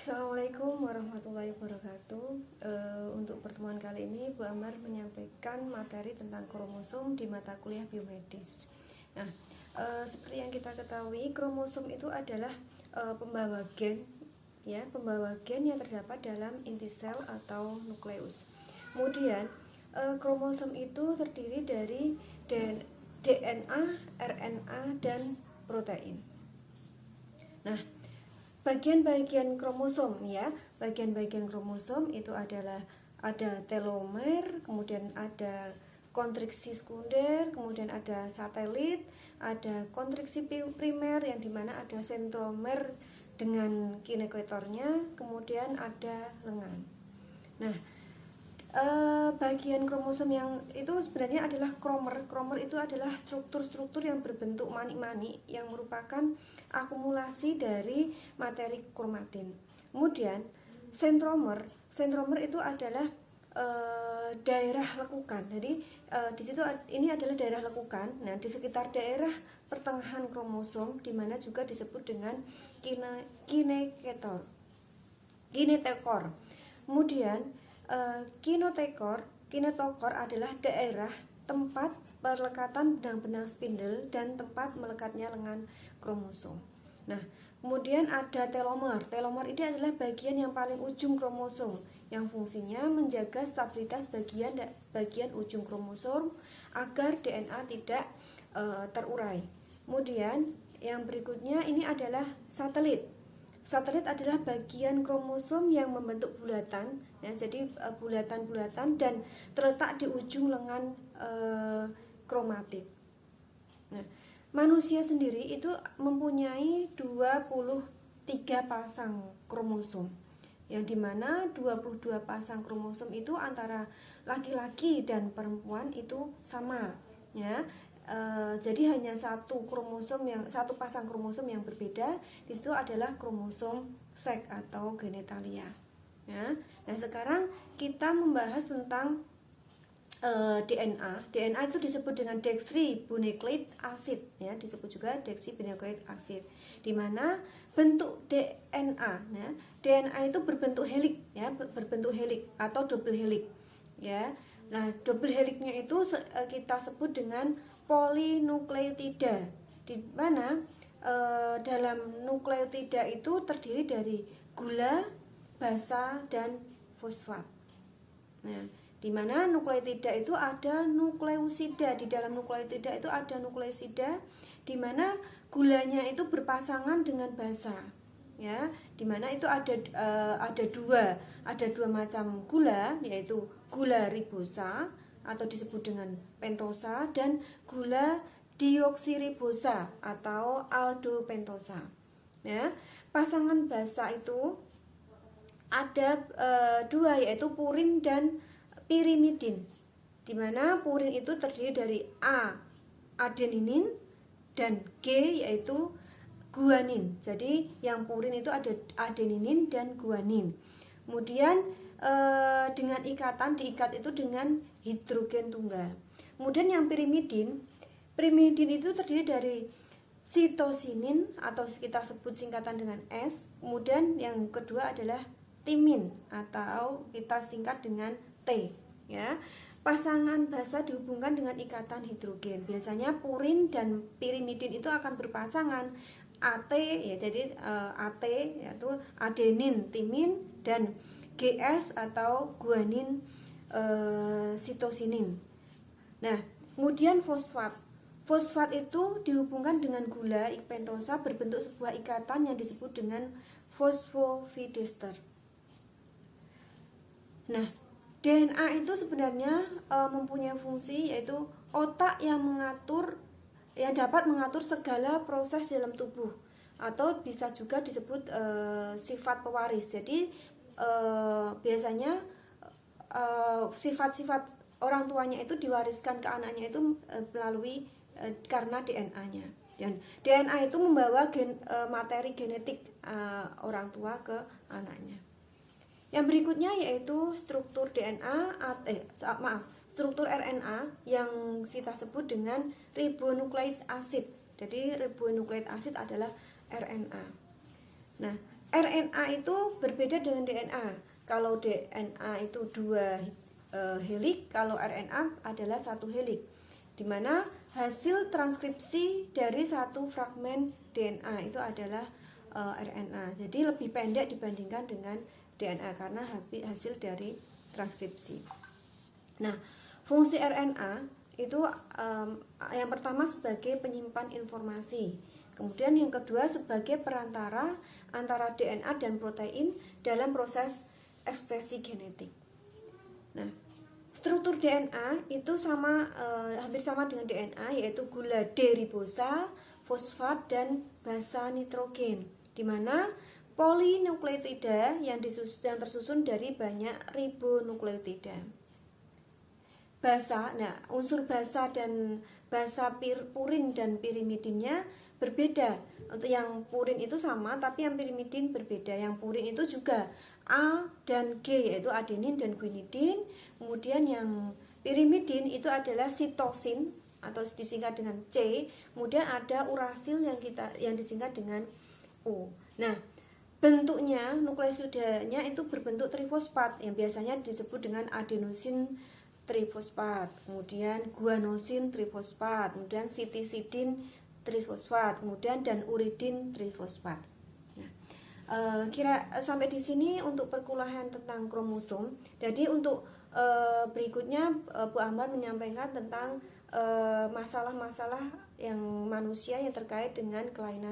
Assalamualaikum warahmatullahi wabarakatuh. Untuk pertemuan kali ini Bu Amar menyampaikan materi tentang kromosom di mata kuliah biomedis. Nah, seperti yang kita ketahui, kromosom itu adalah pembawa gen, ya, pembawa gen yang terdapat dalam inti sel atau nukleus. Kemudian kromosom itu terdiri dari DNA, RNA, dan protein. Nah, bagian-bagian kromosom ya, bagian-bagian kromosom itu adalah ada telomer, kemudian ada kontriksi sekunder, kemudian ada satelit, ada kontriksi primer yang dimana ada sentromer dengan kinetokornya, kemudian ada lengan. Nah, bagian kromosom yang itu sebenarnya adalah kromer. Kromer itu adalah struktur-struktur yang berbentuk manik-manik yang merupakan akumulasi dari materi kromatin. Kemudian sentromer itu adalah daerah lekukan. Jadi di situ ini adalah daerah lekukan. Nah, di sekitar daerah pertengahan kromosom di mana juga disebut dengan kinetokor. Kemudian kinetokor adalah daerah tempat perlekatan benang-benang spindle dan tempat melekatnya lengan kromosom. Nah, kemudian ada telomer. Telomer ini adalah bagian yang paling ujung kromosom yang fungsinya menjaga stabilitas bagian ujung kromosom agar DNA tidak terurai. Kemudian yang berikutnya ini adalah satelit. Satelit adalah bagian kromosom yang membentuk bulatan, ya, jadi bulatan-bulatan dan terletak di ujung lengan kromatit. Nah, manusia sendiri itu mempunyai 23 pasang kromosom, yang dimana 22 pasang kromosom itu antara laki-laki dan perempuan itu sama, ya. Jadi hanya satu pasang kromosom yang berbeda. Di situ adalah kromosom seks atau genitalia. Ya. Nah, sekarang kita membahas tentang DNA. DNA itu disebut dengan deoxyribonucleic acid, ya, disebut juga deoxyribonucleic acid. Di mana bentuk DNA, ya, DNA itu berbentuk helix, ya, berbentuk helix atau double helix, ya. Nah, double helixnya itu kita sebut dengan polinukleotida, di mana dalam nukleotida itu terdiri dari gula, basa, dan fosfat. Nah, di mana nukleotida itu ada nukleosida. Di dalam nukleotida itu ada nukleosida, di mana gulanya itu berpasangan dengan basa, ya, di mana itu ada dua macam gula, yaitu gula ribosa atau disebut dengan pentosa dan gula deoksiribosa atau aldopentosa. Ya, pasangan basa itu ada dua, yaitu purin dan pirimidin. Di mana purin itu terdiri dari A, adeninin, dan G, yaitu guanin. Jadi yang purin itu ada adeninin dan guanin. Kemudian dengan diikat itu dengan hidrogen tunggal. Kemudian yang pirimidin itu terdiri dari sitosinin atau kita sebut singkatan dengan S. Kemudian yang kedua adalah timin atau kita singkat dengan T, ya. Pasangan basa dihubungkan dengan ikatan hidrogen. Biasanya purin dan pirimidin itu akan berpasangan AT, ya, jadi AT yaitu adenin timin dan GS atau guanin sitosinin. Nah, kemudian fosfat. Fosfat itu dihubungkan dengan gula pentosa berbentuk sebuah ikatan yang disebut dengan fosfodiester. Nah, DNA itu sebenarnya mempunyai fungsi yaitu otak yang dapat mengatur segala proses dalam tubuh, atau bisa juga disebut sifat pewaris. Jadi biasanya sifat-sifat orang tuanya itu diwariskan ke anaknya itu melalui karena DNA-nya. Dan DNA itu membawa materi genetik orang tua ke anaknya. Yang berikutnya yaitu struktur struktur RNA yang kita sebut dengan ribonucleic acid. Jadi ribonucleic acid adalah RNA. Nah, RNA itu berbeda dengan DNA. Kalau DNA itu 2 helik, kalau RNA adalah 1 helik, di mana hasil transkripsi dari satu fragmen DNA itu adalah RNA. Jadi lebih pendek dibandingkan dengan DNA karena hasil dari transkripsi. Nah, fungsi RNA itu yang pertama sebagai penyimpan informasi. Kemudian yang kedua sebagai perantara antara DNA dan protein dalam proses ekspresi genetik. Nah, struktur DNA itu hampir sama dengan DNA, yaitu gula D-ribosa, fosfat, dan basa nitrogen, di mana polinukleotida yang tersusun dari banyak ribonukleotida. Unsur basa dan purin dan pirimidinnya berbeda. Untuk yang purin itu sama, tapi yang pirimidin berbeda. Yang purin itu juga A dan G, yaitu adenin dan guanidin. Kemudian yang pirimidin itu adalah sitosin atau disingkat dengan C. Kemudian ada urasil yang disingkat dengan U. Nah, bentuknya nukleosidanya itu berbentuk trifosfat yang biasanya disebut dengan adenosin trifosfat, kemudian guanosin trifosfat, kemudian sitisidin trifosfat, kemudian dan uridin trifosfat. Nah, sampai di sini untuk perkuliahan tentang kromosom. Jadi untuk berikutnya Bu Ambar menyampaikan tentang masalah-masalah yang manusia yang terkait dengan kelainan